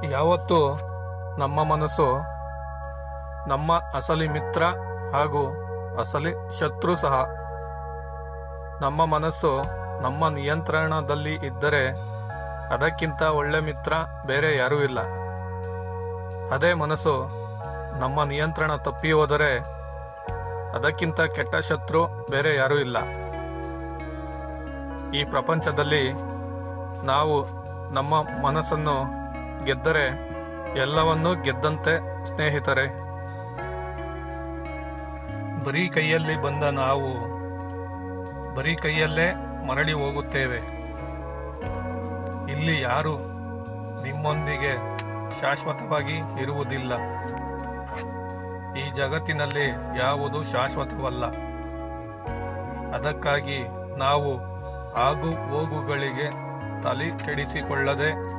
ಯಾವತ್ತೂ ನಮ್ಮ ಮನಸ್ಸು ನಮ್ಮ ಅಸಲಿ ಮಿತ್ರ ಹಾಗೂ ಅಸಲಿ ಶತ್ರು ಸಹ. ನಮ್ಮ ಮನಸ್ಸು ನಮ್ಮ ನಿಯಂತ್ರಣದಲ್ಲಿ ಇದ್ದರೆ ಅದಕ್ಕಿಂತ ಒಳ್ಳೆ ಮಿತ್ರ ಬೇರೆ ಯಾರೂ ಇಲ್ಲ. ಅದೇ ಮನಸ್ಸು ನಮ್ಮ ನಿಯಂತ್ರಣ ತಪ್ಪಿ ಹೋದರೆ ಅದಕ್ಕಿಂತ ಕೆಟ್ಟ ಶತ್ರು ಬೇರೆ ಯಾರೂ ಇಲ್ಲ. ಈ ಪ್ರಪಂಚದಲ್ಲಿ ನಾವು ನಮ್ಮ ಮನಸ್ಸನ್ನು ಗೆದ್ದರೆ ಎಲ್ಲವನ್ನೂ ಗೆದ್ದಂತೆ ಸ್ನೇಹಿತರೆ. ಬರೀ ಕೈಯಲ್ಲಿ ಬಂದ ನಾವು ಬರೀ ಕೈಯಲ್ಲೇ ಮರಳಿ ಹೋಗುತ್ತೇವೆ. ಇಲ್ಲಿ ಯಾರು ನಿಮ್ಮೊಂದಿಗೆ ಶಾಶ್ವತವಾಗಿ ಇರುವುದಿಲ್ಲ. ಈ ಜಗತ್ತಿನಲ್ಲಿ ಯಾವುದು ಶಾಶ್ವತವಲ್ಲ. ಅದಕ್ಕಾಗಿ ನಾವು ಆಗು ಹೋಗುಗಳಿಗೆ ತಲೆ ಕೆಡಿಸಿಕೊಳ್ಳದೆ